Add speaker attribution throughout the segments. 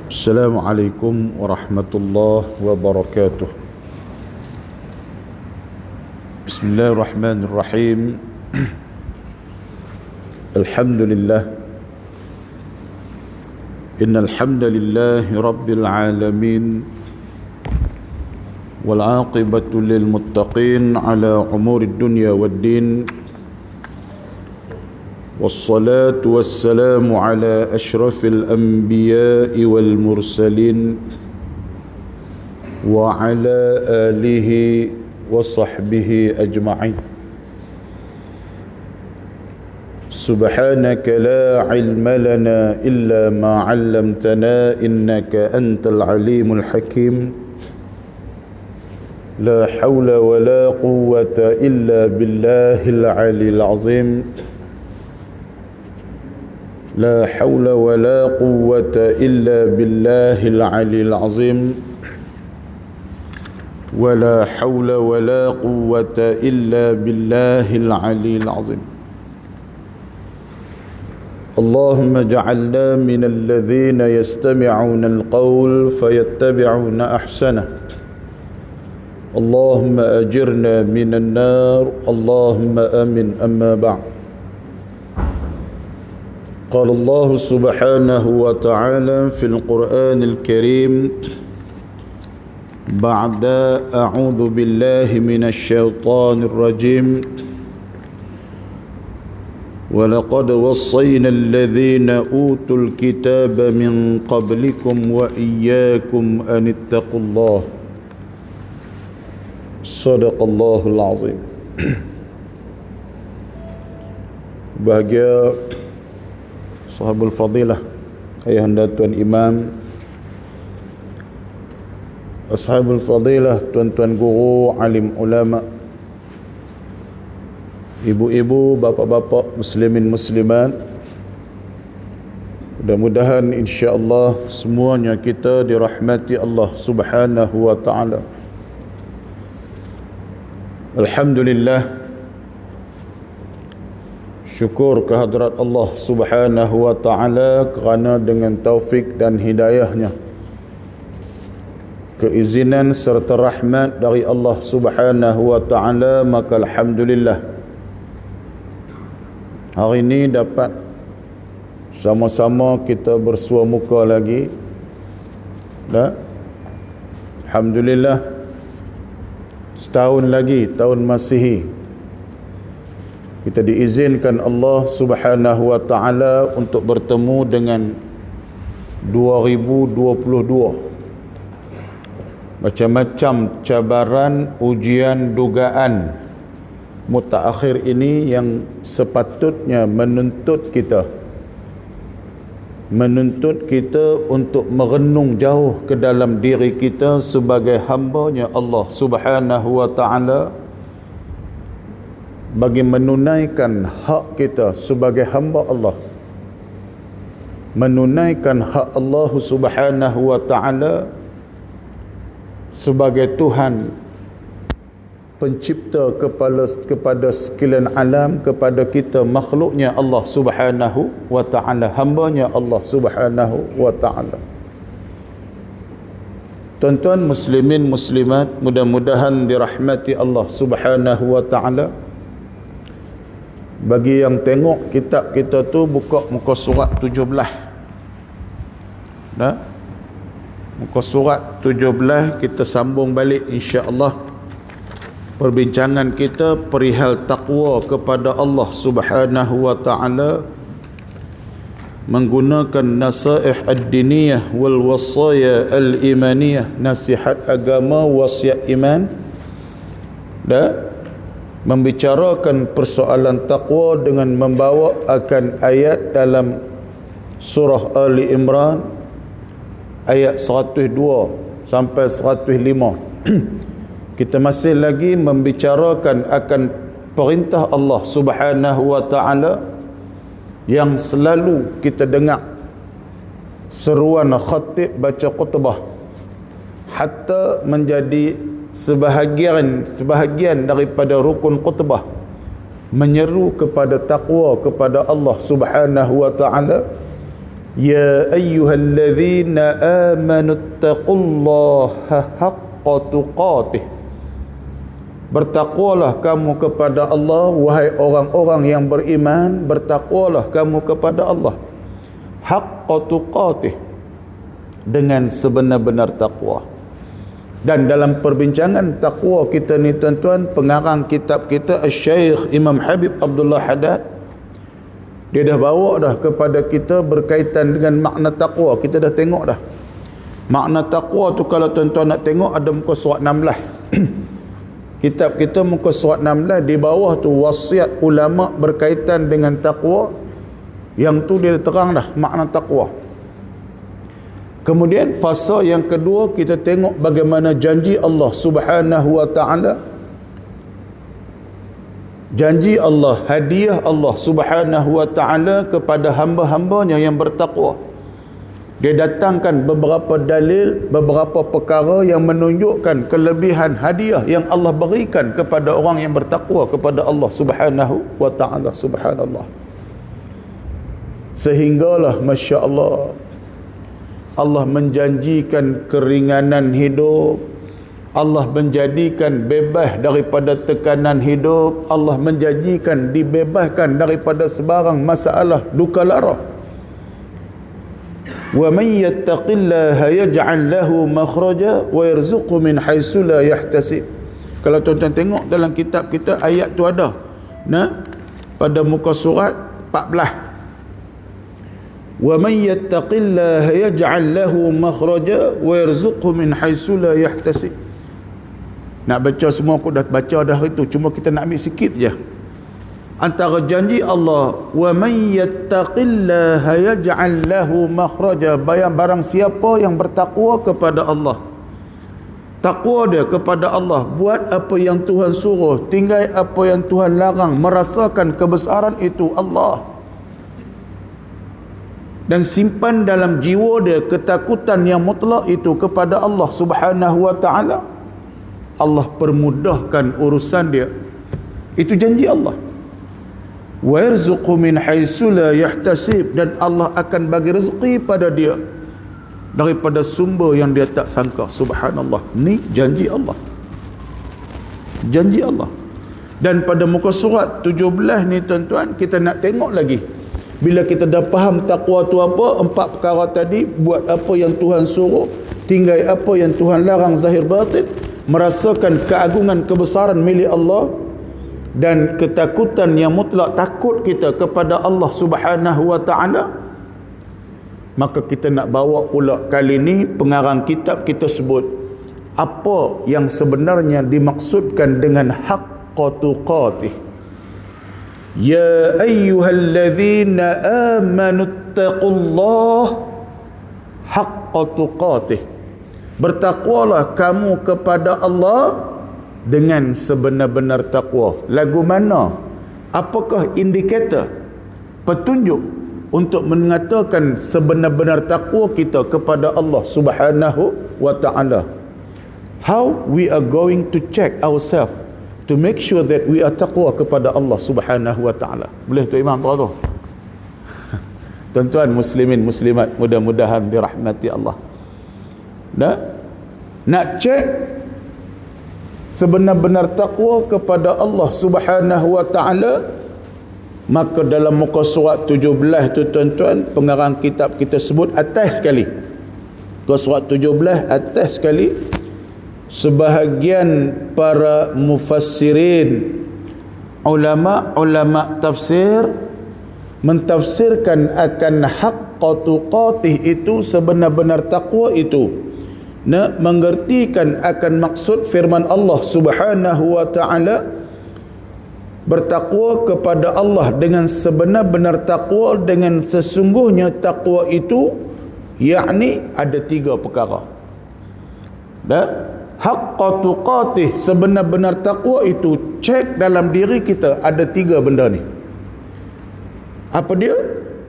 Speaker 1: Assalamualaikum warahmatullahi wabarakatuh. Bismillahirrahmanirrahim. Alhamdulillah. Innal hamdalillahi rabbil alamin. Wal 'aqibatu lil muttaqin 'ala umurid dunya waddin. والصلاة والسلام على أشرف الأنبياء والمرسلين وعلى آله وصحبه أجمعين. سبحانك لا علم لنا إلا ما علمتنا إنك أنت العليم الحكيم. لا حول ولا قوة إلا بالله العلي العظيم. لا حول ولا قوة إلا بالله العلي العظيم. ولا حول ولا قوة إلا بالله العلي العظيم. اللهم اجعلنا من الذين يستمعون القول فيتبعون أحسنه. اللهم أجرنا من النار. اللهم آمين. أما بعد. قال الله سبحانه وتعالى في القرآن الكريم بعد أعوذ بالله من الشيطان الرجيم ولقد وصينا الذين أوتوا الكتاب من قبلكم وإياكم أن اتقوا الله. صدق الله العظيم. Bahagia Sahabul Fadilah, Ayahanda Tuan Imam, Ashabul Fadilah, tuan-tuan guru, alim ulama, ibu-ibu, bapa-bapa, muslimin muslimat. Mudah-mudahan insya-Allah semuanya kita dirahmati Allah Subhanahu wa taala. Alhamdulillah, syukur kehadrat Allah Subhanahu wa taala kerana dengan taufik dan hidayahnya, keizinan serta rahmat dari Allah Subhanahu wa taala, maka alhamdulillah hari ini dapat sama-sama kita bersua muka lagi. Alhamdulillah, setahun lagi tahun Masihi kita diizinkan Allah Subhanahu wa taala untuk bertemu dengan 2022. Macam-macam cabaran, ujian, dugaan mutaakhir ini yang sepatutnya menuntut kita untuk merenung jauh ke dalam diri kita sebagai hamba-Nya Allah Subhanahu wa taala, bagi menunaikan hak kita sebagai hamba Allah, menunaikan hak Allah Subhanahu wa taala sebagai Tuhan pencipta kepada sekalian alam, kepada kita makhluknya Allah Subhanahu wa taala, hamba-Nya Allah Subhanahu wa taala. Tuan-tuan muslimin muslimat, mudah-mudahan dirahmati Allah Subhanahu wa taala. Bagi yang tengok kitab kita tu, buka muka surat 17. Muka surat 17, kita sambung balik insya-Allah perbincangan kita perihal takwa kepada Allah Subhanahu wa taala menggunakan nasaih ad-diniyah wal wasaya al-imaniyah, nasihat agama, wasiat iman, membicarakan persoalan takwa dengan membawa akan ayat dalam surah Ali Imran ayat 102 sampai 105. Kita masih lagi membicarakan akan perintah Allah Subhanahu wa taala yang selalu kita dengar seruan khatib baca khutbah, hatta menjadi sebahagian daripada rukun khutbah, menyeru kepada takwa kepada Allah Subhanahu wa taala Ya ayyuhalladzina amanu taqullaha haqqa tuqatih. Bertakwalah kamu kepada Allah, wahai orang-orang yang beriman, bertakwalah kamu kepada Allah haqqa tuqatih, dengan sebenar-benar takwa. Dan dalam perbincangan takwa kita ni tuan-tuan, pengarang kitab kita Syekh Imam Habib Abdullah Haddad, dia dah bawa dah kepada kita berkaitan dengan makna takwa. Kita dah tengok dah makna takwa tu. Kalau tuan-tuan nak tengok, ada muka surat 16 kitab kita, muka surat 16, di bawah tu wasiat ulama berkaitan dengan takwa. Yang tu dia terang dah makna takwa. Kemudian fasa yang kedua, kita tengok bagaimana janji Allah Subhanahu wa ta'ala, janji Allah, hadiah Allah Subhanahu wa ta'ala kepada hamba-hambanya yang bertakwa. Dia datangkan beberapa dalil, beberapa perkara yang menunjukkan kelebihan hadiah yang Allah berikan kepada orang yang bertakwa kepada Allah Subhanahu wa ta'ala. Subhanallah. Sehinggalah Masya Allah, Allah menjanjikan keringanan hidup, Allah menjadikan bebas daripada tekanan hidup, Allah menjanjikan dibebaskan daripada sebarang masalah duka lara. Wa man yattaqillaha yaj'al lahu makhraja wa yarzuqhu min haitsu la yahtasib. Kalau tuan-tuan tengok dalam kitab kita, ayat tu ada pada muka surat 14. Wa man yattaqillaha yaj'al lahu makhraja wa yarzuqhu min haitsu la yahtasib. Nak baca semua aku dah baca dah itu, cuma kita nak ambil sikit je. Antara janji Allah, wa man yattaqillaha yaj'al lahu makhraja, barang siapa yang bertakwa kepada Allah, takwa dia kepada Allah, buat apa yang Tuhan suruh, tinggal apa yang Tuhan larang, merasakan kebesaran itu Allah, dan simpan dalam jiwa dia ketakutan yang mutlak itu kepada Allah Subhanahu wa ta'ala, Allah permudahkan urusan dia. Itu janji Allah. Wa yarzuqhu min haitsu la yahtasib, dan Allah akan bagi rezeki pada dia daripada sumber yang dia tak sangka. Subhanallah. Ni janji Allah. Janji Allah. Dan pada muka surat 17 ni tuan-tuan, kita nak tengok lagi. Bila kita dah faham takwa tu apa, 4 perkara tadi, buat apa yang Tuhan suruh, tinggal apa yang Tuhan larang zahir batin, merasakan keagungan kebesaran milik Allah, dan ketakutan yang mutlak, takut kita kepada Allah Subhanahu wa ta'ala, maka kita nak bawa pula kali ni pengarang kitab kita sebut apa yang sebenarnya dimaksudkan dengan haqqa tuqatih. Ya ayyuhalladzina amanu taqullaha haqqa tuqatih. Bertakwalah kamu kepada Allah dengan sebenar-benar takwa. Lagu mana? Apakah indikator, petunjuk untuk mengatakan sebenar-benar takwa kita kepada Allah Subhanahu wa ta'ala? How we are going to check ourselves to make sure that we are taqwa kepada Allah Subhanahu wa ta'ala? Boleh tu Imam tu? Tuan-tuan muslimin muslimat, mudah-mudahan dirahmati Allah. Nak cek sebenar-benar takwa kepada Allah Subhanahu wa ta'ala, maka dalam muka surat 17 tu tuan-tuan, pengarang kitab kita sebut atas sekali, muka surat 17 atas sekali, sebahagian para mufassirin, ulama tafsir, mentafsirkan akan haqqa tuqatih itu, sebenar-benar takwa itu, nak mengertikan akan maksud firman Allah Subhanahu wa ta'ala, bertakwa kepada Allah dengan sebenar-benar takwa, dengan sesungguhnya takwa itu, yakni ada 3 perkara. Haqqa tuqatih, sebenar-benar takwa itu, cek dalam diri kita ada 3 benda ni. Apa dia?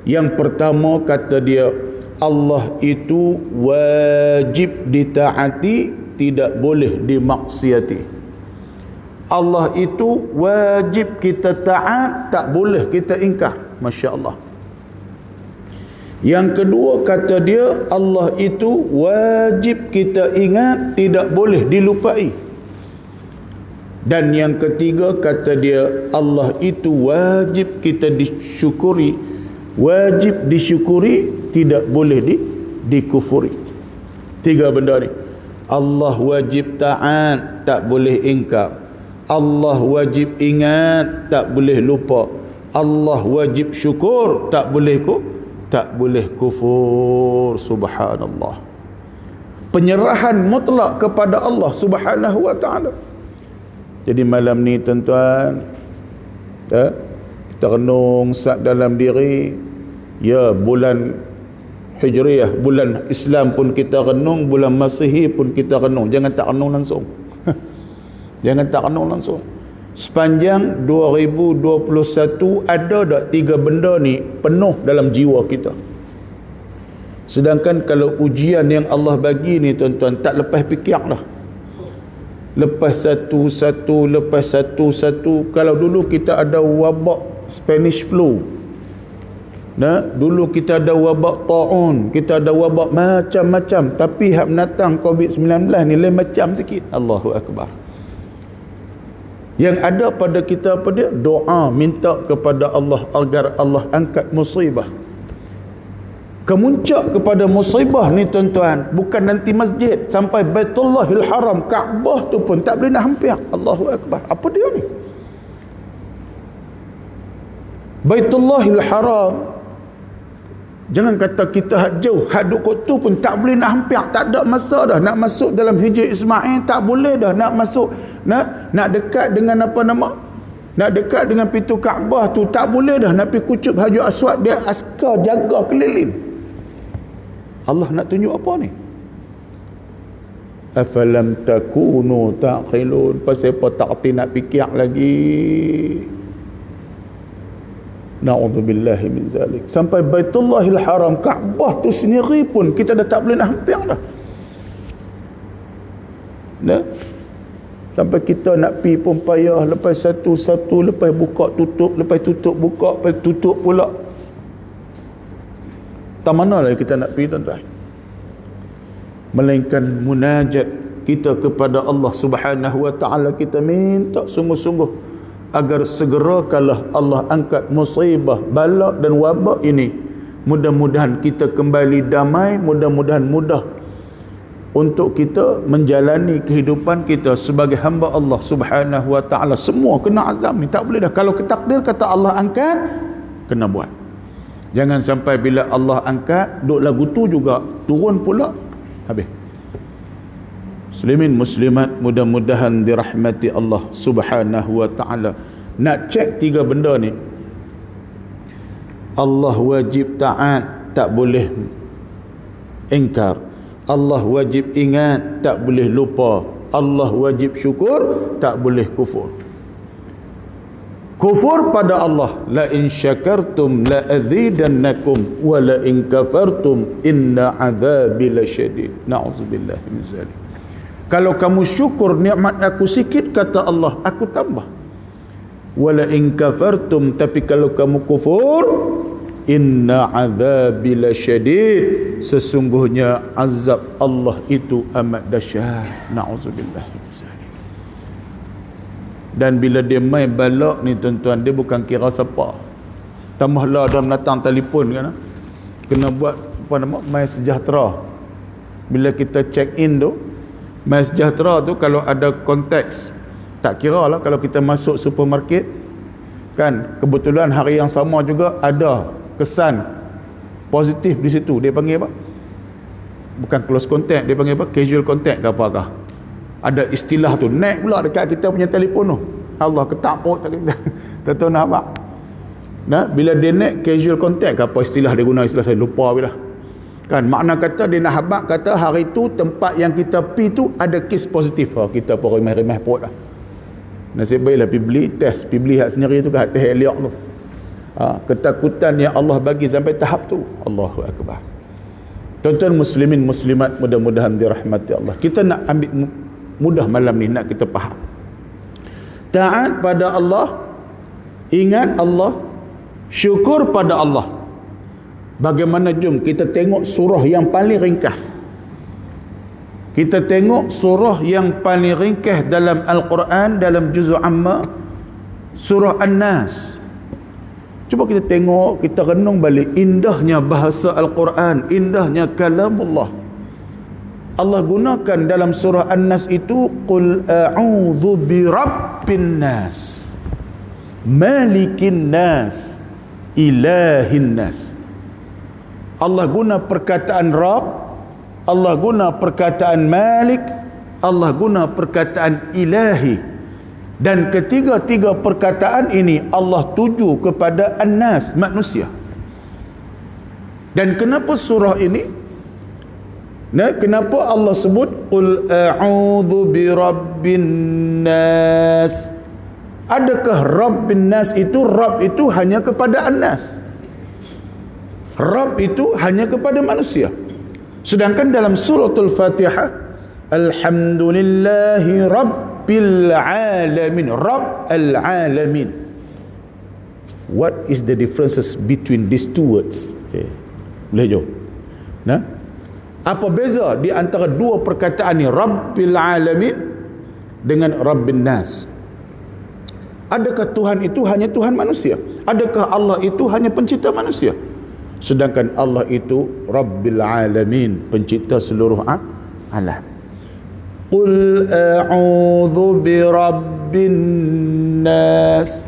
Speaker 1: Yang pertama kata dia, Allah itu wajib ditaati, tidak boleh dimaksiati. Allah itu wajib kita taat, tak boleh kita ingkar. Masya Allah. Yang kedua kata dia, Allah itu wajib kita ingat, tidak boleh dilupai. Dan yang ketiga kata dia, Allah itu wajib kita disyukuri, wajib disyukuri, tidak boleh dikufuri. 3 benda ni. Allah wajib taat, tak boleh ingkar. Allah wajib ingat, tak boleh lupa. Allah wajib syukur, tak boleh kufur. Subhanallah. Penyerahan mutlak kepada Allah Subhanahu wa ta'ala. Jadi malam ni tuan-tuan, kita renung sat dalam diri, ya, bulan Hijriah, bulan Islam pun kita renung, bulan Masihi pun kita renung. Jangan tak renung langsung. Jangan tak renung langsung. Sepanjang 2021 ada tak 3 benda ni penuh dalam jiwa kita. Sedangkan kalau ujian yang Allah bagi ni tuan-tuan, tak lepas fikir dah. Lepas satu-satu, lepas satu-satu. Kalau dulu kita ada wabak Spanish flu, dulu kita ada wabak ta'un, kita ada wabak macam-macam, tapi hak menatang COVID-19 ni lain macam sikit. Allahu Akbar. Yang ada pada kita apa dia? Doa, minta kepada Allah agar Allah angkat musibah. Kemuncak kepada musibah ni tuan-tuan, bukan nanti masjid, sampai Baitullahil Haram, Kaabah tu pun tak boleh nak hampir. Allahu Akbar. Apa dia ni? Baitullahil Haram, jangan kata kita hak jauh, hak duk kat tu pun tak boleh nak hampir. Tak ada masa dah nak masuk dalam Hijr Ismail, tak boleh dah nak masuk, nak dekat dengan apa nama, nak dekat dengan pintu Kaabah tu tak boleh dah. Nak pergi kucup Hajar Aswad, dia askar jaga keliling. Allah nak tunjuk apa ni? Afalam takunu taqilun. Pasal apa tak erti nak fikir lagi? Na'udzubillahi min zalik. Sampai Baitullahil Haram, Kaabah tu sendiri pun kita dah tak boleh nak hampir dah. Sampai kita nak pi pun payah, lepas satu-satu, lepas buka tutup, lepas tutup buka, lepas tutup pula. Tak mana lagi kita nak pi tuan-tuan? Melainkan munajat kita kepada Allah Subhanahu wa ta'ala, kita minta sungguh-sungguh agar segerakanlah Allah angkat musibah, bala dan wabak ini. Mudah-mudahan kita kembali damai, mudah-mudahan mudah untuk kita menjalani kehidupan kita sebagai hamba Allah Subhanahu wa ta'ala. Semua kena azam ni, tak boleh dah. Kalau ketakdir kata Allah angkat, kena buat. Jangan sampai bila Allah angkat, duk lagu tu juga turun pula, habis. Muslimin muslimat, mudah-mudahan dirahmati Allah Subhanahu wa ta'ala. Nak cek 3 benda ni. Allah wajib taat, tak boleh ingkar. Allah wajib ingat, tak boleh lupa. Allah wajib syukur, tak boleh kufur. Kufur pada Allah, la in syakartum la azidannakum wa la in kafartum inna azabi lasyadid. Na'udzubillahi min zalik. Kalau kamu syukur nikmat aku sikit, kata Allah, aku tambah. Wa la in kafartum, tapi kalau kamu kufur, inna azabi lasyadid, sesungguhnya azab Allah itu amat dahsyat. Na'udzubillahi min zalik. Dan bila dia main balak ni tuan-tuan, dia bukan kira siapa. Tambahlah dah menatang telefon kan, kena buat apa nama, My Sejahtera. Bila kita check in tu, My Sejahtera tu kalau ada konteks, tak kira lah kalau kita masuk supermarket kan, kebetulan hari yang sama juga ada kesan positif di situ, dia panggil apa? Bukan close contact, dia panggil apa? Casual contact ke apakah? Ada istilah tu, naik pula dekat kita punya telefon tu. Allah, ketak perut tak kita. Tak tahu nak apa. Bila dia naik casual contact ke apa istilah dia guna, istilah saya lupa bila. Kan makna kata dia nak habaq kata hari tu tempat yang kita pi tu ada kes positif. Kita pun remeh-remeh perut dah. Nasib baiklah pergi beli test, pergi beli hak sendiri tu ke hak teh eliak tu. Ketakutan yang Allah bagi sampai tahap tu. Allahu Akbar. Tuan-tuan muslimin muslimat, mudah-mudahan dirahmati Allah. Kita nak ambil mudah malam ni, nak kita faham. Taat pada Allah, ingat Allah, syukur pada Allah. Bagaimana, jom kita tengok surah yang paling ringkas. Kita tengok surah yang paling ringkas dalam Al-Quran, dalam juzul amma, surah An-Nas. Cuba kita tengok, kita renung balik indahnya bahasa Al-Quran, indahnya kalamullah. Allah gunakan dalam surah An-Nas itu, qul a'udzu birabbin nas, malikin nas, ilahin nas. Allah guna perkataan Rabb, Allah guna perkataan Malik, Allah guna perkataan Ilahi. Dan ketiga-tiga perkataan ini Allah tuju kepada An-Nas, manusia. Dan kenapa surah ini? Kenapa Allah sebut qul a'udzu birabbin nas? Adakah Rabbin nas itu, Rabb itu hanya kepada An-Nas? Rabb itu hanya kepada manusia. Sedangkan dalam suratul Fatihah, alhamdulillahi rabbil alamin, Rabb al-alamin. What is the differences between these two words? Okay. Boleh jom. Nah, apa beza di antara dua perkataan ni, Rabbil alamin dengan Rabbin nas? Adakah Tuhan itu hanya Tuhan manusia? Adakah Allah itu hanya pencipta manusia? Sedangkan Allah itu Rabbil alamin, pencipta seluruh alam. Qul a'udzu birabbin nas.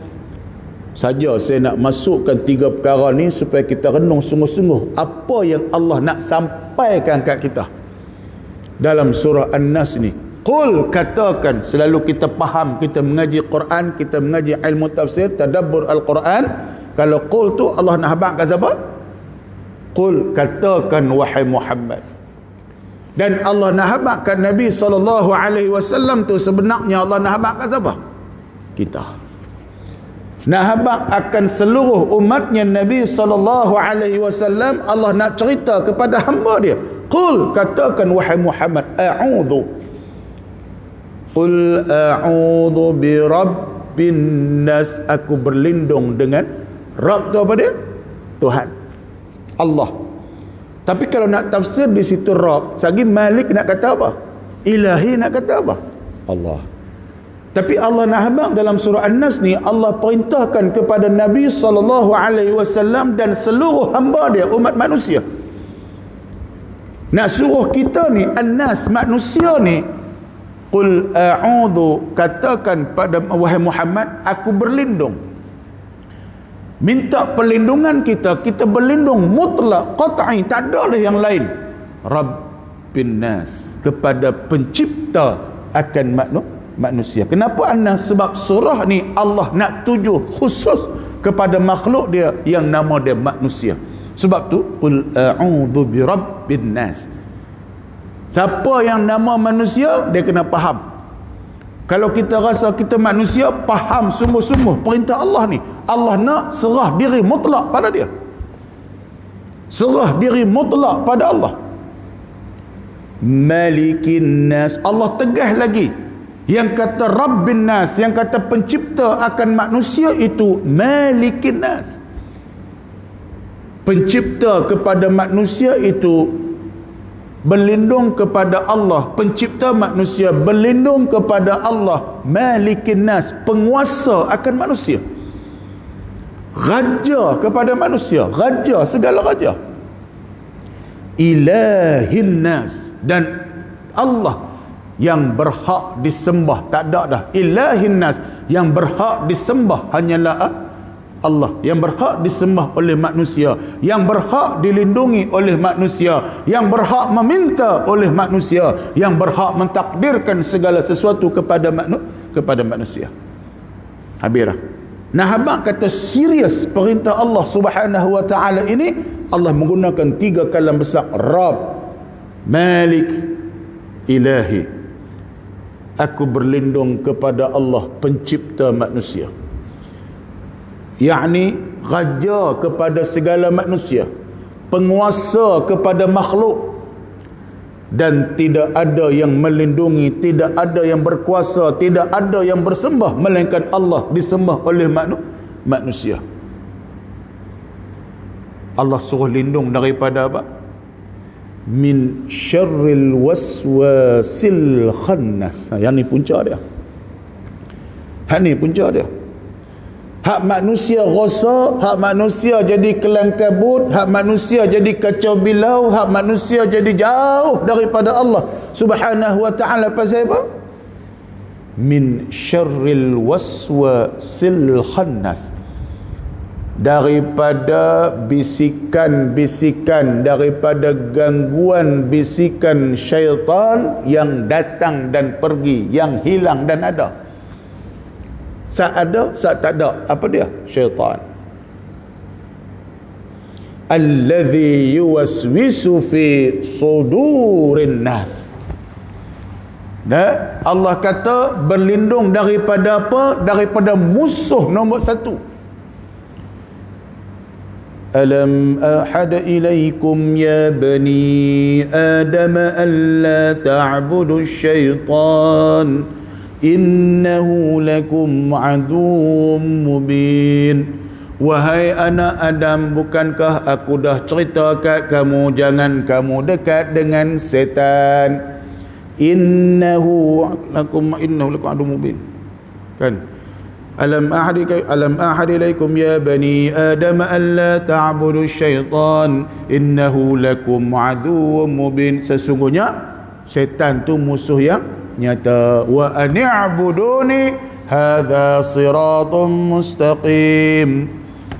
Speaker 1: Saja saya nak masukkan tiga perkara ni supaya kita renung sungguh-sungguh apa yang Allah nak sampaikan kat kita dalam surah An-Nas ni. Qul, katakan, selalu kita faham, kita mengaji Quran, kita mengaji ilmu tafsir, tadabbur Al-Quran. Kalau qul tu Allah nak habaq kat siapa? Qul, katakan wahai Muhammad. Dan Allah nak habaqkan Nabi SAW tu sebenarnya Allah nak habaq kat siapa? Kita. Nak habaq akan seluruh umatnya Nabi SAW. Allah nak cerita kepada hamba dia. Qul, katakan wahai Muhammad, a'udzu. Qul a'udzu birabbin nas. Aku berlindung dengan Rabb tu apa dia? Tuhan, Allah. Tapi kalau nak tafsir di situ Rabb, sagi Malik nak kata apa? Ilahi nak kata apa? Allah. Tapi Allah nak habaq dalam surah An-Nas ni, Allah perintahkan kepada Nabi SAW dan seluruh hamba dia, umat manusia. Nak suruh kita ni, An-Nas, manusia ni, qul a'udzu, katakan pada wahai Muhammad, aku berlindung. Minta perlindungan kita berlindung mutlak, qat'i, tak ada lah yang lain. Rabbin nas, kepada pencipta akan manusia. Kenapa An-Nas? Sebab surah ni Allah nak tuju khusus kepada makhluk dia yang nama dia manusia. Sebab tu qul a'udzu birabbin nas. Siapa yang nama manusia, dia kena faham. Kalau kita rasa kita manusia, faham sungguh-sungguh perintah Allah ni. Allah nak serah diri mutlak pada dia. Serah diri mutlak pada Allah. Malikin nas. Allah tegas lagi. Yang kata Rabbin nas, yang kata pencipta akan manusia itu Malikin nas. Pencipta kepada manusia itu berlindung kepada Allah. Pencipta manusia berlindung kepada Allah. Malikin nas, penguasa akan manusia. Raja kepada manusia, raja, segala raja. Ilahin nas, dan Allah yang berhak disembah. Tak ada dah. Ilahin nas, yang berhak disembah hanyalah Allah, yang berhak disembah oleh manusia, yang berhak dilindungi oleh manusia, yang berhak meminta oleh manusia, yang berhak mentakdirkan segala sesuatu kepada manusia. Habis dah. Nah, habaq kata serius perintah Allah Subhanahu wa taala ini, Allah menggunakan tiga kalam besar, Rabb, Malik, Ilahi. Aku berlindung kepada Allah, pencipta manusia. Yakni raja kepada segala manusia, penguasa kepada makhluk, dan tidak ada yang melindungi, tidak ada yang berkuasa, tidak ada yang bersembah melainkan Allah disembah oleh manusia. Allah suruh lindung daripada apa? Min syarril waswasil khannas. Yang ni punca dia. Hak ni punca dia. Hak manusia rasa, hak manusia jadi kelang kabut, hak manusia jadi kacau bilau, hak manusia jadi jauh daripada Allah Subhanahu wa ta'ala. Pasal apa? Min syarril waswasil khannas, daripada bisikan-bisikan, daripada gangguan bisikan syaitan yang datang dan pergi, yang hilang dan ada. Saat ada, saat tak ada. Apa dia? Syaitan. Alladhi yuwaswisu fi sudurin nas. Dan Allah kata berlindung daripada apa? Daripada musuh nombor satu. Alam ahad ilaikum ya bani Adam alla ta'budu syaitan innahu lakum aduwwum mubin. Wahai anak Adam, bukankah aku dah cerita kat kamu jangan kamu dekat dengan setan. Innahu lakum aduwwum mubin. Kan? Alam ahad ilaikum ya bani Adam alla ta'budu syaitan innahu lakum aduwwum mubin. Sesungguhnya syaitan tu musuh yang nyata. Wa ani'buduni hadza siratun mustaqim.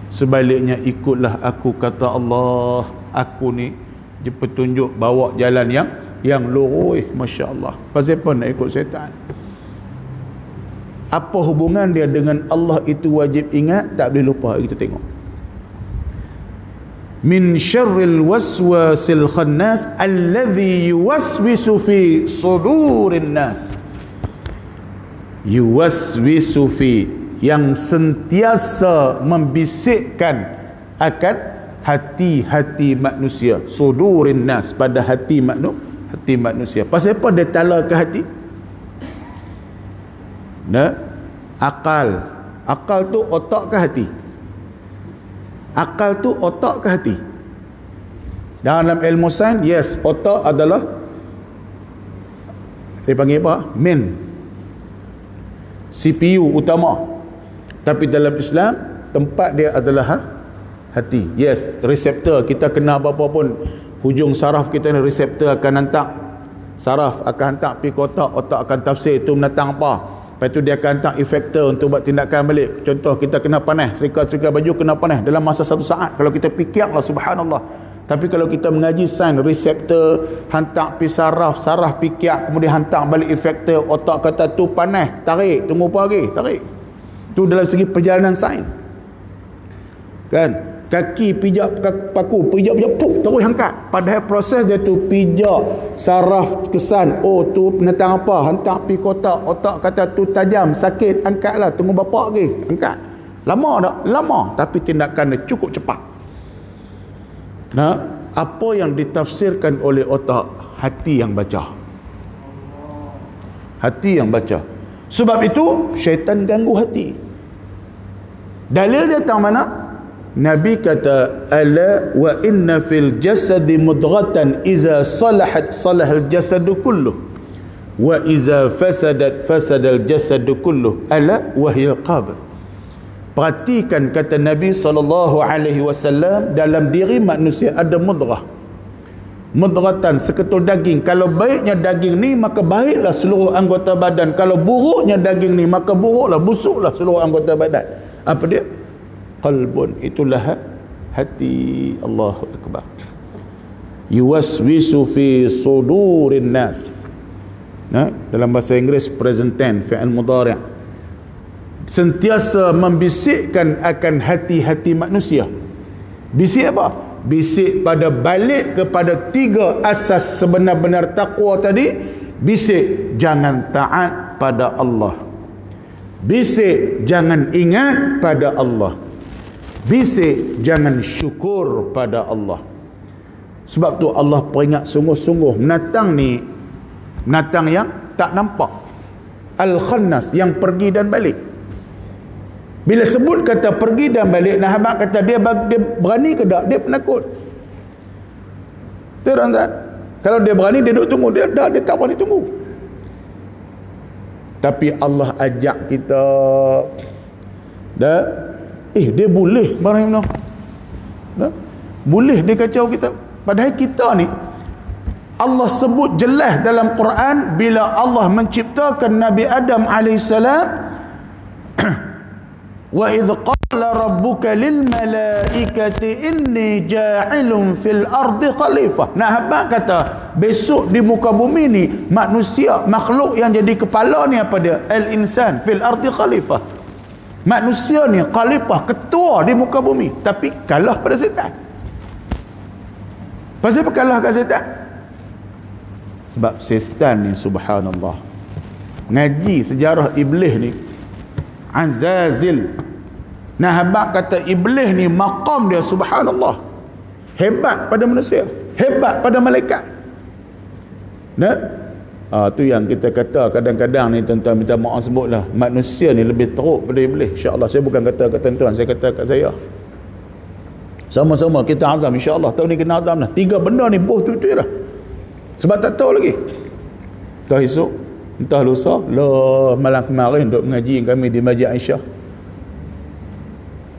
Speaker 1: Sebaliknya ikutlah aku, kata Allah. Aku ni dia petunjuk, bawa jalan yang lurus. Masya-Allah. Pasal apa nak ikut syaitan? Apa hubungan dia dengan Allah itu wajib ingat, tak boleh lupa. Kita tengok. Min syarril waswasil khannas alladhi yuwaswisu fi sudurin nas. Yuwaswisu fi, yang sentiasa membisikkan akan hati-hati manusia. Sudurin nas, pada hati manusia. Pasal apa dia tala ke hati? Akal tu otak ke hati? Akal tu otak ke hati? Dalam ilmu sains, yes, otak adalah dia panggil apa? Main CPU utama. Tapi dalam Islam tempat dia adalah hati. Yes, reseptor. Kita kena apa-apa pun, hujung saraf kita ni reseptor akan hantar saraf, akan hantar pergi ke otak. Otak akan tafsir itu menatang apa. Lepas tu dia akan hantar efektor untuk buat tindakan balik. Contoh, kita kena panas, serika baju kena panas dalam masa 1 saat. Kalau kita fikirlah, subhanallah. Tapi kalau kita mengaji sains, reseptor hantar pergi saraf, saraf fikir, kemudian hantar balik efektor, otak kata tu panas, tarik, tunggu apa lagi, tarik. Tu dalam segi perjalanan sains. Kan? Kaki pijak paku, pijak puk, terus angkat. Padahal proses dia tu pijak saraf kesan, oh tu penentang apa, hantar pergi kotak, otak kata tu tajam, sakit, angkatlah, tunggu bapak lagi, angkat. Lama tak? Lama, tapi tindakan dia cukup cepat. Nah, apa yang ditafsirkan oleh otak, hati yang baca. Hati yang baca. Sebab itu syaitan ganggu hati. Dalil dia tang mana? Nabi kata, ala wa inna fil jasadi mudghatan iza salahat salahal jasadu kulluh wa iza fasadat fasadal jasadu kulluh ala wahiyal qalb. Perhatikan, kata Nabi SAW, dalam diri manusia ada mudghah. Mudghatan, seketul daging. Kalau baiknya daging ni, maka baiklah seluruh anggota badan. Kalau buruknya daging ni, maka buruklah, busuklah seluruh anggota badan. Apa dia? Qalbun, itulah hati. Allahu Akbar. Yuwaswisu fi sudurin nas. Dalam bahasa Inggeris present tense, fi'il mudhari'. Sentiasa membisikkan akan hati-hati manusia. Bisik apa? Bisik pada balik kepada 3 asas sebenar-benar takwa tadi. Bisik jangan taat pada Allah. Bisik jangan ingat pada Allah. Bisik jangan syukur pada Allah. Sebab tu Allah peringat sungguh-sungguh, menatang ni, menatang yang tak nampak, Al-Khannas, yang pergi dan balik. Bila sebut kata pergi dan balik, Nahabak kata dia berani ke tak? Dia penakut. Betul tak? Kalau dia berani, dia duduk tunggu. Dia tak berani tunggu. Tapi Allah ajak kita. Dia boleh barang ni. Boleh dia kacau kita. Padahal kita ni, Allah sebut jelas dalam Quran bila Allah menciptakan Nabi Adam alaihissalam, wa idh qala rabbuka lil malaikati inni ja'ilun fil ardi khalifah. Nah, apa kata besok di muka bumi ni manusia, makhluk yang jadi kepala ni apa dia? Al insan fil ardi khalifah. Manusia ni khalifah, ketua di muka bumi, tapi kalah pada setan. Pasal apa kalah kat setan? Sebab setan ni subhanallah, ngaji sejarah iblis ni Azazil. Nah, habak kata iblis ni maqam dia subhanallah hebat pada manusia, hebat pada malaikat. Tu yang kita kata kadang-kadang ni tuan-tuan, minta maaf sebutlah, manusia ni lebih teruk pada iblis. InsyaAllah, saya bukan kata kat tuan-tuan, saya kata kat saya. Sama-sama kita azam insyaAllah tahun ni kena azam lah. 3 benda ni boh tu-tu dah. Sebab tak tahu lagi. Entah esok, entah lusa, malam kemarin duk mengaji kami di Masjid Aisyah.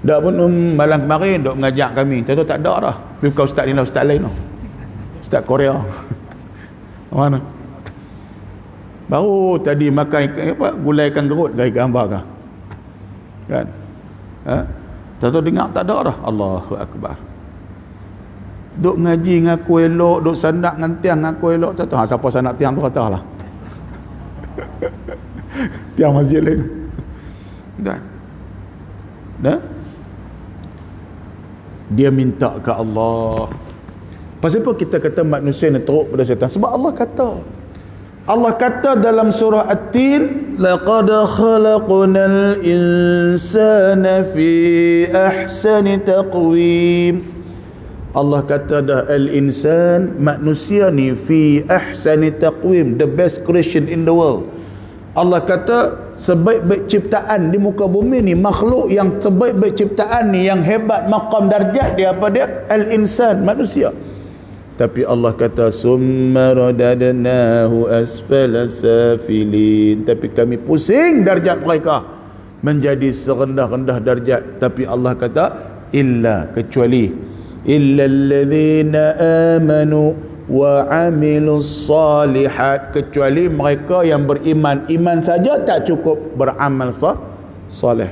Speaker 1: Dak pun malam kemarin duk mengajak kami. Tahu tak ada dah. Bukan ustaz ni lah, ustaz lain lah. Ustaz Korea. Mana? Baru tadi makan gulai ikan gerut gaya gambar kah? Kan? Tahu dengar tak ada dah. Allahu Akbar. Duk ngaji ngaku elok, duk sandak dengan tiang ngaku elok, tak tahu siapa sandak tiang tu kata lah. Tiang masjid lain. Dah? Dia minta ke Allah. Pasal apa kita kata manusia ni teruk pada syaitan? Sebab Allah kata dalam surah At-Tin, laqad khalaqnal insana fi ahsani taqwim. Allah kata dah, al-insan, manusia ni fi ahsani taqwim, the best creation in the world. Allah kata sebaik-baik ciptaan di muka bumi ni, makhluk yang sebaik-baik ciptaan ni, yang hebat maqam darjat dia apa dia? Al-insan, manusia. Tapi Allah kata summa radadnahu asfala safilin, tapi kami pusing darjat mereka menjadi serendah-rendah darjat. Tapi Allah kata kecuali illalladzina amanu wa amilus salihat, kecuali mereka yang beriman. Iman saja tak cukup, beramal salih.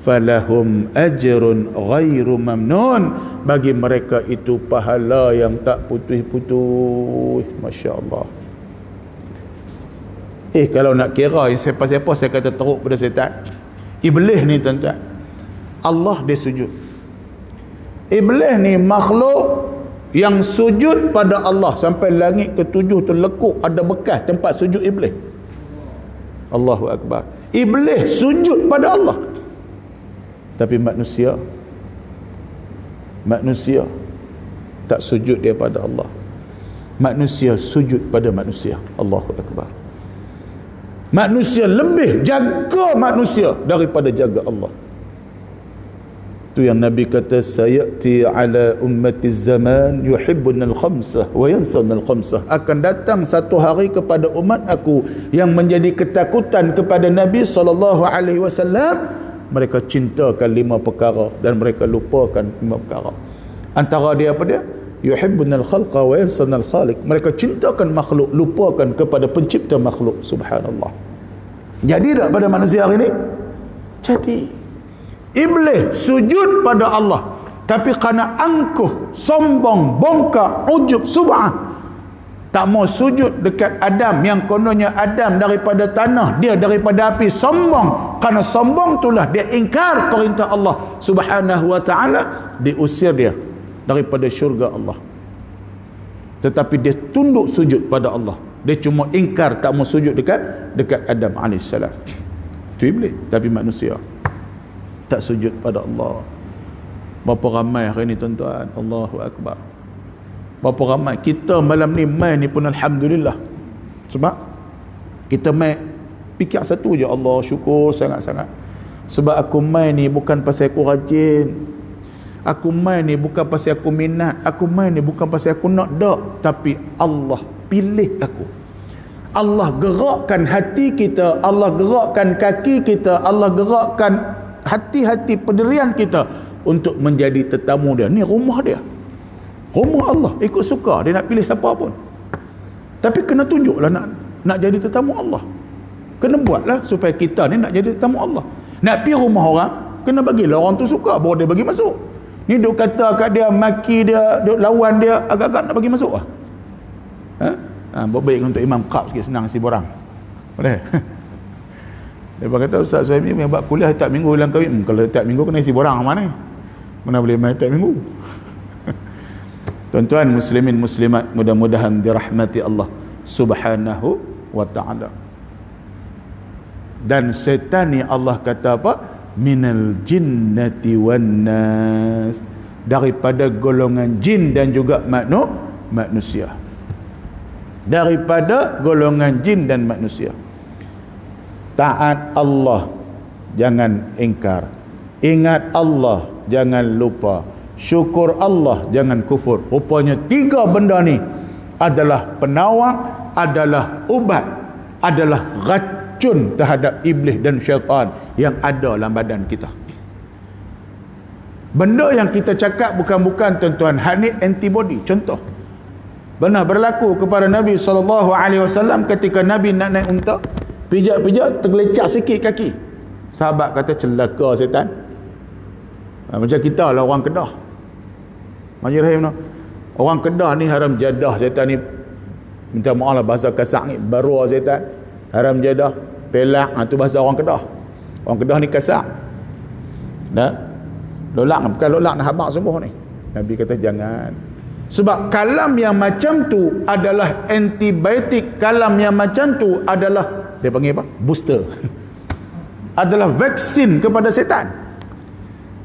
Speaker 1: Falahum ajrun ghairu mamnun, bagi mereka itu pahala yang tak putus-putus. Masya-Allah. Kalau nak kira siapa-siapa saya kata teruk pada setan, iblis ni tuan-tuan, Allah dia sujud. Iblis ni makhluk yang sujud pada Allah sampai langit ke-7 tu lekuk, ada bekas tempat sujud iblis. Allahu Akbar. Iblis sujud pada Allah. Tapi manusia tak sujud dia pada Allah. Manusia sujud pada manusia. Allahu Akbar. Manusia lebih jaga manusia daripada jaga Allah. Tu yang Nabi kata, sayati ala ummati zaman yuhibbuna al-khamsah wa yansawna al-khamsah. Akan datang satu hari kepada umat aku yang menjadi ketakutan kepada Nabi SAW. Mereka cintakan 5 perkara dan mereka lupakan 5 perkara. Antara dia apa dia? Yuhibbuna al-khalqa wa yansawna al-khaliq. Mereka cintakan makhluk, lupakan kepada pencipta makhluk. Subhanallah. Jadi tak pada manusia hari ini? Jadi iblis sujud pada Allah, tapi kerana angkuh, sombong, bongkak, ujub, sub'ah, tak mau sujud dekat Adam, yang kononnya Adam daripada tanah, dia daripada api. Sombong. Kerana sombong itulah dia ingkar perintah Allah Subhanahu wa ta'ala, diusir dia daripada syurga Allah. Tetapi dia tunduk sujud pada Allah. Dia cuma ingkar, tak mau sujud dekat Adam AS. Itu iblis. Tapi manusia tak sujud pada Allah. Berapa ramai hari ni tuan-tuan? Allahu Akbar. Berapa ramai kita malam ni main ni pun alhamdulillah. Sebab kita main fikir satu je, Allah syukur sangat-sangat. Sebab aku main ni bukan pasal aku rajin, aku main ni bukan pasal aku minat, aku main ni bukan pasal aku nak dak, tapi Allah pilih aku. Allah gerakkan hati kita, Allah gerakkan kaki kita, Allah gerakkan hati-hati pendirian kita untuk menjadi tetamu dia. Ni rumah dia, rumah Allah, ikut suka dia nak pilih siapa pun. Tapi kena tunjuklah nak jadi tetamu Allah. Kena buatlah supaya kita ni nak jadi tetamu Allah. Nak pergi rumah orang, kena bagilah orang tu suka, baru dia bagi masuk. Ni duk kata kat dia, maki dia, duk lawan dia, agak-agak nak bagi masuk lah. Baik untuk Imam Qab sikit, senang si borang. Boleh? Dia kata, Ustaz Suhaimi yang buat kuliah tiap minggu hilang kahwin. Kalau tiap minggu kena isi borang mana? Mana boleh main tiap minggu? Tuan-tuan muslimin muslimat, mudah-mudahan dirahmati Allah Subhanahu wa ta'ala. Dan setan ni Allah kata apa? Minal jinnati wan nas, daripada golongan jin dan juga manusia. Daripada golongan jin dan manusia. Taat Allah, jangan ingkar. Ingat Allah, jangan lupa. Syukur Allah, jangan kufur. Rupanya 3 benda ni adalah penawang, adalah ubat, adalah racun terhadap iblis dan syaitan yang ada dalam badan kita. Benda yang kita cakap bukan-bukan tuan-tuan, hak ni antibody. Contoh, benar berlaku kepada Nabi SAW ketika Nabi nak naik unta, pijak-pijak tergelecak sikit kaki. Sahabat kata, celaka setan. Macam kita lah orang Kedah. Majid Rahim, orang Kedah ni haram jadah setan ni. Minta maaf lah bahasa kasar ni, barua setan, haram jadah, pelak, tu bahasa orang Kedah. Orang Kedah ni kasar. Lolak, bukan lolak, nak habak sungguh ni. Nabi kata jangan. Sebab kalam yang macam tu adalah antibiotik. Kalam yang macam tu adalah, dia panggil apa? Booster. Adalah vaksin kepada setan.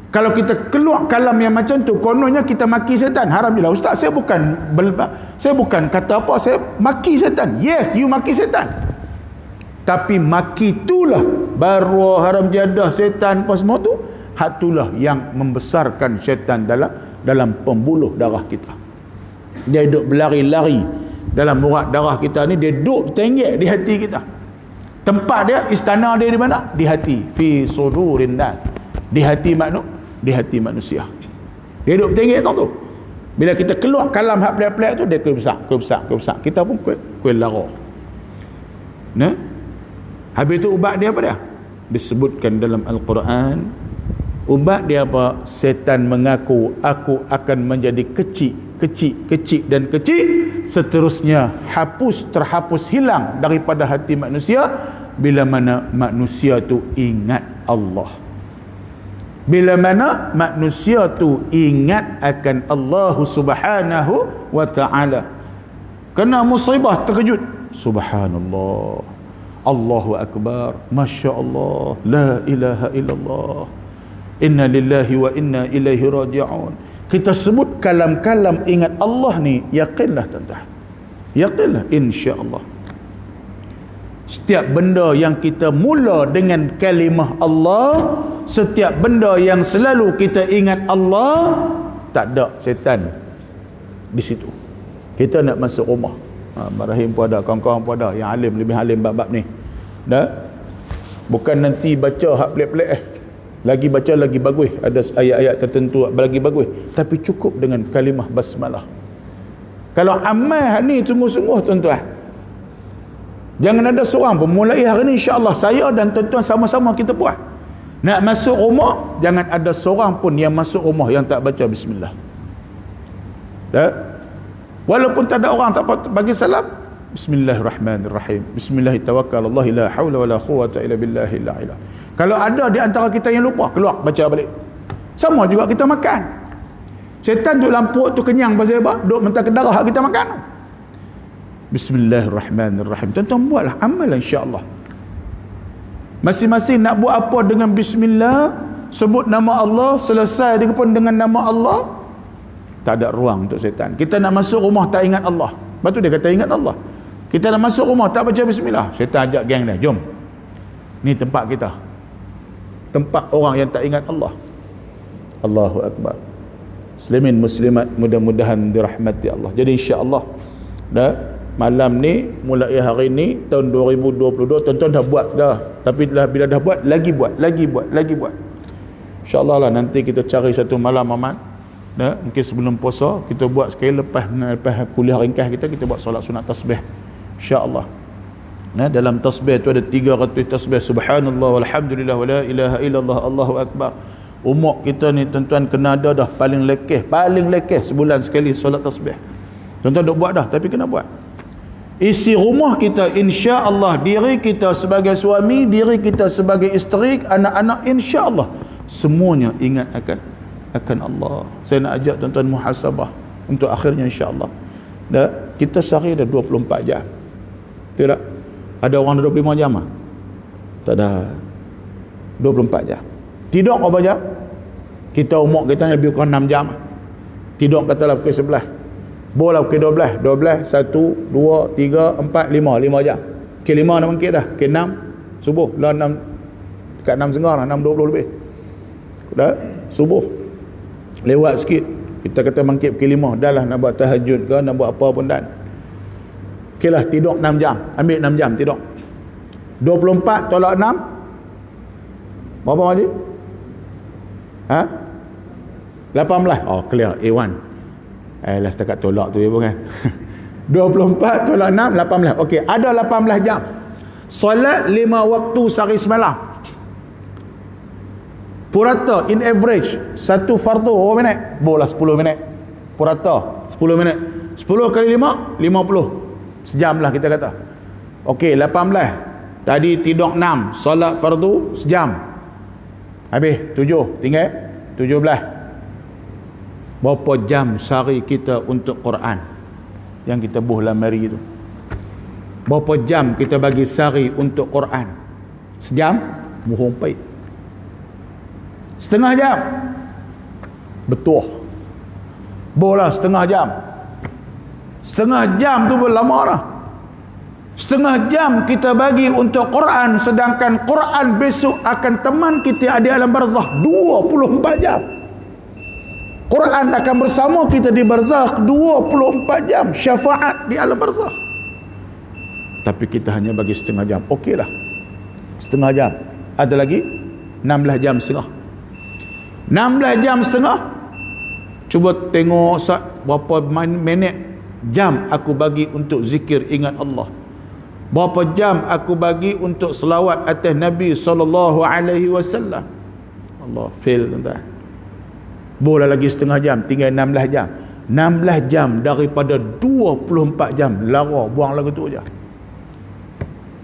Speaker 1: Kalau kita keluar kalam yang macam tu, kononnya kita maki setan. Haram bila Ustaz, saya bukan kata apa, saya maki setan. Yes, you maki setan. Tapi maki itulah baru haram jadah setan apa semua tu, hak itulah yang membesarkan syaitan dalam pembuluh darah kita. Dia duduk berlari-lari dalam urat darah kita ni, dia duduk tenggek di hati kita. Tempat dia, istana dia di mana? Di hati. Fi sudurin nas. Di hati manusia. Dia duduk tenggek tu. Bila kita keluar kalam hak pelak-pelak tu, dia kuih besar. Kita pun kuih lara. Nah? Habis tu ubat dia apa dia? Disebutkan dalam Al-Quran. Ubat dia apa? Setan mengaku, aku akan menjadi kecil, seterusnya terhapus hilang daripada hati manusia bila mana manusia tu ingat Allah. Bila mana manusia tu ingat akan Allah Subhanahu wa ta'ala. Kena musibah, terkejut, subhanallah, Allahu akbar, masya Allah, la ilaha illallah, inna lillahi wa inna ilaihi raji'un. Kita sebut kalam-kalam ingat Allah ni, yakinlah tuan-tuan, yakinlah insya-Allah. Setiap benda yang kita mula dengan kalimah Allah, setiap benda yang selalu kita ingat Allah, tak ada setan di situ. Kita nak masuk rumah, Rahim pun ada, kawan-kawan pun ada yang alim, lebih alim bab-bab ni. Dah, bukan nanti baca hak pelik-pelik lagi baca lagi bagus, ada ayat-ayat tertentu lagi bagus, tapi cukup dengan kalimah basmalah. Kalau amal ni sungguh-sungguh tuan-tuan, jangan ada seorang pun, mulai hari ni insya-Allah saya dan tuan-tuan sama-sama kita buat. Nak masuk rumah, jangan ada seorang pun yang masuk rumah yang tak baca bismillah. Dah? Walaupun tak ada orang, tak apa, bagi salam, bismillahirrahmanirrahim, bismillahirrahmanirrahim, la haula wala quwwata illa billahi al-'aliyyil. Kalau ada di antara kita yang lupa, keluar baca balik. Sama juga kita makan. Setan duduk dalam perut tu kenyang pasal apa? Duduk mentah ke darah kita makan. Bismillahirrahmanirrahim. Tuan-tuan buatlah amal insya-Allah. Masing-masing nak buat apa dengan bismillah, sebut nama Allah, selesai dia pun dengan nama Allah, tak ada ruang untuk setan. Kita nak masuk rumah tak ingat Allah. Lepas tu dia kata ingat Allah. Kita nak masuk rumah tak baca bismillah, setan ajak geng dia, jom. Ni tempat kita. tempat orang yang tak ingat Allah. Allahu Akbar. Muslimin muslimat mudah-mudahan dirahmati Allah. Jadi insya-Allah malam ni mulai hari ni tahun 2022 tuan-tuan dah buat dah. Tapi bila dah buat lagi buat. InsyaAllah lah nanti kita cari satu malam aman. Mungkin sebelum puasa kita buat sekali lepas kuliah ringkas kita buat solat sunat tasbih. InsyaAllah. Dalam tasbih tu ada 300 tasbih. Subhanallah walhamdulillah wala ilaha illallah Allahu Akbar. Umur kita ni tuan-tuan kena ada dah paling lekeh sebulan sekali solat tasbih. Tuan-tuan duk buat dah tapi kena buat. Isi rumah kita insya-Allah, diri kita sebagai suami, diri kita sebagai isteri, anak-anak insya-Allah semuanya ingat akan Allah. Saya nak ajak tuan-tuan muhasabah untuk akhirnya insya-Allah. Kita sehari ada 24 jam. Tidak? Ada orang 25 jam ah? Tak ada. 24 jam. Tidur berapa jam? Kita umur kita lebih kurang 6 jam. Tidur katalah pukul 11. Bola pukul 12. 12, 1, 2, 3, 4, 5 jam. Ke 5 dah bangkit dah. Ke 6 subuh. Lah 6 dekat 6.30 dah, 6.20 lebih. Dah subuh. Lewat sikit. Kita kata bangkit pukul 5. Dah lah nak buat tahajud ke, nak buat apa pun dan. Okey lah, tidur 6 jam. Ambil 6 jam tidur. 24 tolak 6. Berapa lagi? 18. Oh, clear. A1. Lah setakat tolak tu ya bukan. 24 tolak 6, 18. Okey, ada 18 jam. Solat 5 waktu sehari semalam. Purata in average satu fardu berapa minit? Bola 10 minit. Purata 10 minit. 10 kali 5, 50. Sejam lah kita kata. Okey, 18. Tadi tidur 6, solat fardu sejam. Habis 7, tinggal 17. Berapa jam sehari kita untuk Quran yang kita buh lamari tu? Berapa jam kita bagi sehari untuk Quran? Sejam? Bohong pahit. Setengah jam? Betul. Bola setengah jam. Setengah jam tu pun lama dah. Setengah jam kita bagi untuk Quran, sedangkan Quran besok akan teman kita di alam barzakh 24 jam. Quran akan bersama kita di barzakh 24 jam, syafaat di alam barzakh. Tapi kita hanya bagi setengah jam. Okeylah. Setengah jam. Ada lagi 16 jam setengah. 16 jam setengah. Cuba tengok berapa minit jam aku bagi untuk zikir ingat Allah. Berapa jam aku bagi untuk selawat atas Nabi SAW. Allah, fail tuan-tuan. Boleh lagi setengah jam, tinggal 16 jam. 16 jam daripada 24 jam. Lara, buang lagu tu je.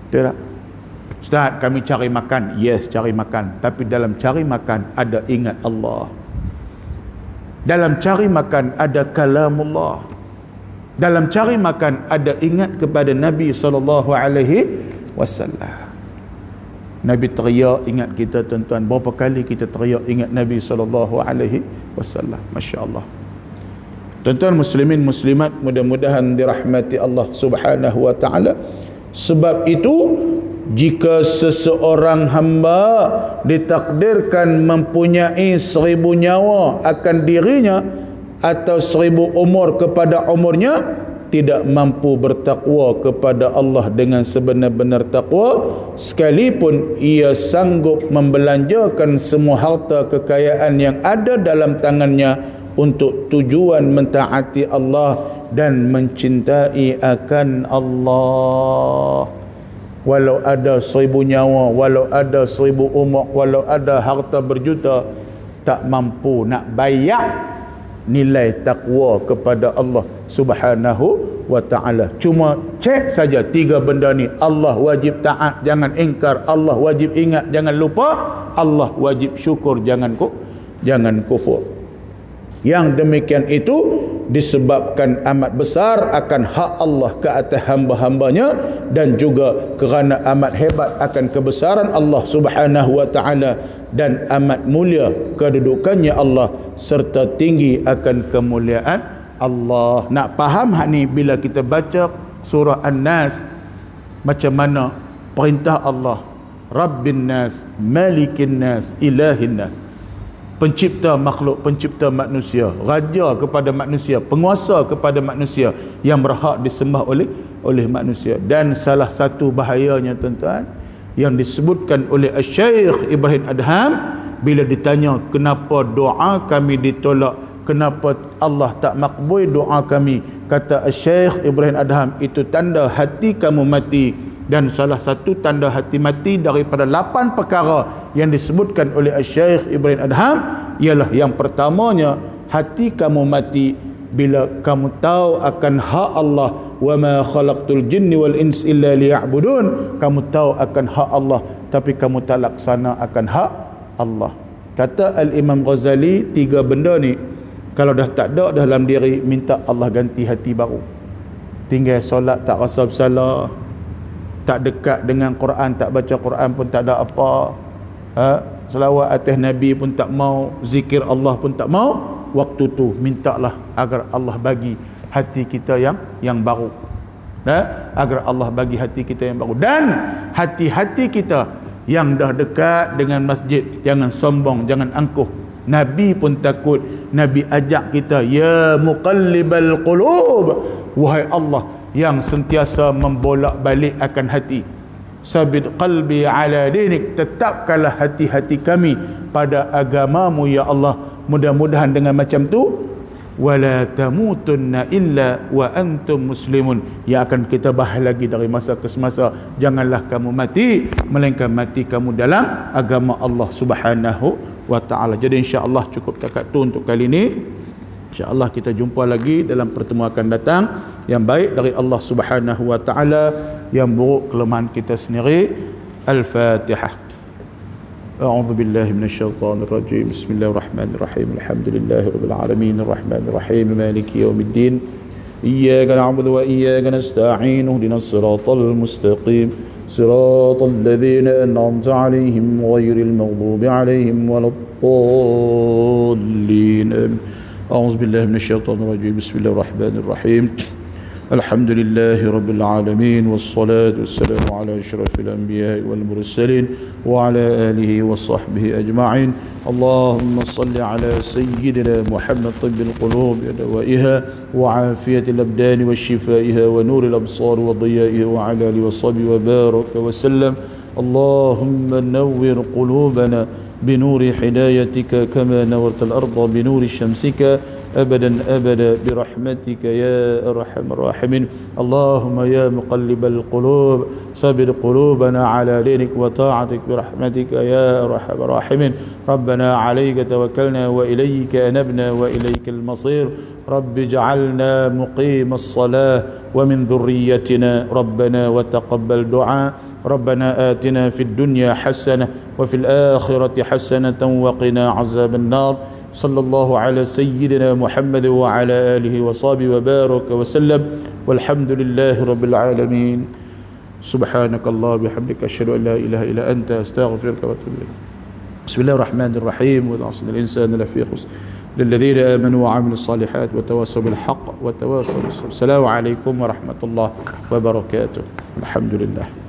Speaker 1: Betul tak? Ustaz, kami cari makan. Yes, cari makan. Tapi dalam cari makan ada ingat Allah. Dalam cari makan ada kalamullah. Dalam cari makan ada ingat kepada Nabi SAW. Nabi teriak ingat kita tuan-tuan. Berapa kali kita teriak ingat Nabi SAW. Masya Allah. Tuan-tuan muslimin muslimat, mudah-mudahan dirahmati Allah Subhanahu wa ta'ala. Sebab itu jika seseorang hamba ditakdirkan mempunyai 1000 nyawa akan dirinya atau 1000 umur kepada umurnya, tidak mampu bertakwa kepada Allah dengan sebenar-benar takwa, sekalipun ia sanggup membelanjakan semua harta kekayaan yang ada dalam tangannya untuk tujuan mentaati Allah dan mencintai akan Allah. Walau ada 1000 nyawa, walau ada 1000 umur, walau ada harta berjuta, tak mampu nak bayar nilai takwa kepada Allah Subhanahu wa ta'ala. Cuma cek saja 3 benda ni. Allah wajib taat, jangan ingkar. Allah wajib ingat, jangan lupa. Allah wajib syukur, jangan kufur. Yang demikian itu disebabkan amat besar akan hak Allah ke atas hamba-hambanya, dan juga kerana amat hebat akan kebesaran Allah Subhanahu wa ta'ala, dan amat mulia kedudukannya Allah, serta tinggi akan kemuliaan Allah. Nak faham hak ni bila kita baca surah An-Nas, macam mana perintah Allah, Rabbin nas, Malikin nas, Ilahin nas. Pencipta makhluk, pencipta manusia, raja kepada manusia, penguasa kepada manusia yang berhak disembah oleh manusia. Dan salah satu bahayanya tuan-tuan yang disebutkan oleh Syekh Ibrahim Adham bila ditanya kenapa doa kami ditolak, kenapa Allah tak makbul doa kami, kata Syekh Ibrahim Adham, itu tanda hati kamu mati. Dan salah satu tanda hati mati daripada 8 perkara yang disebutkan oleh Syekh Ibrahim Adham ialah yang pertamanya, hati kamu mati bila kamu tahu akan hak Allah. Wa ma khalaqtul jinni wal ins illa liya'budun. Kamu tahu akan hak Allah tapi kamu tak laksana akan hak Allah. Kata Al-Imam Ghazali, 3 benda ni kalau dah tak ada dalam diri, minta Allah ganti hati baru. Tinggal solat tak rasa bersalah, tak dekat dengan Quran, tak baca Quran pun tak ada apa, selawat atas Nabi pun tak mau, zikir Allah pun tak mau. Waktu tu mintalah agar Allah bagi hati kita yang baru, agar Allah bagi hati kita yang baru. Dan hati-hati kita yang dah dekat dengan masjid, jangan sombong, jangan angkuh. Nabi pun takut. Nabi ajak kita, ya muqallibal qulub, wahai Allah yang sentiasa membolak-balik akan hati, sabit qalbi ala dinik, tetapkanlah hati-hati kami pada agamamu ya Allah. Mudah-mudahan dengan macam tu, wala tamutunna illa wa antum muslimun, yang akan kita bahas lagi dari masa ke semasa. Janganlah kamu mati melainkan mati kamu dalam agama Allah Subhanahu wa taala. Jadi insya-Allah cukup takat tu untuk kali ini. InsyaAllah kita jumpa lagi dalam pertemuan akan datang. Yang baik dari Allah Subhanahu wa taala, yang buruk kelemahan kita sendiri. Al-Fatihah. A'udzu billahi minasyaitonir rajim. Bismillahirrahmanirrahim. Alhamdulillahirabbil alamin, arrahmanir rahim, maliki yaumiddin. Iyyaka na'budu wa iyyaka nasta'in. Ihdinas siratal mustaqim. Siratal ladzina an'amta 'alaihim ghairil maghdubi 'alaihim waladdallin. أعوذ بالله من الشيطان الرجيم. بسم الله الرحمن الرحيم. الحمد لله رب العالمين، والصلاة والسلام على أشرف الأنبياء والمرسلين وعلى آله وصحبه أجمعين. اللهم صل على سيدنا محمد طب القلوب ودوائها وعافية الأبدان وشفائها ونور الأبصار وضيائها وعلى آله وصحبه وبارك وسلم. اللهم نور قلوبنا بنور هدايتك كما نورت الأرض بنور شمسك أبدا أبدا برحمتك يا أرحم الراحمين. اللهم يا مقلب القلوب ثبت قلوبنا على دينك وطاعتك برحمتك يا أرحم الراحمين. ربنا عليك توكلنا وإليك أنبنا وإليك المصير. رب اجعلنا مقيم الصلاة ومن ذريتنا ربنا وتقبل دعاء. ربنا آتنا في الدنيا حسنة وفي الآخرة حسنة وقنا عذاب النار. صلى الله على سيدنا محمد وعلى آله وصحبه وبارك وسلم، والحمد لله رب العالمين. سبحانك الله وبحمدك أشهد أن لا إله إلا أنت أستغفرك وأتوب إليك. بسم الله الرحمن الرحيم. والعصر الإنسان لفي خسر للذين آمنوا وعملوا الصالحات وتواصوا بالحق وتواصوا بالصبر. السلام عليكم ورحمة الله وبركاته. الحمد لله.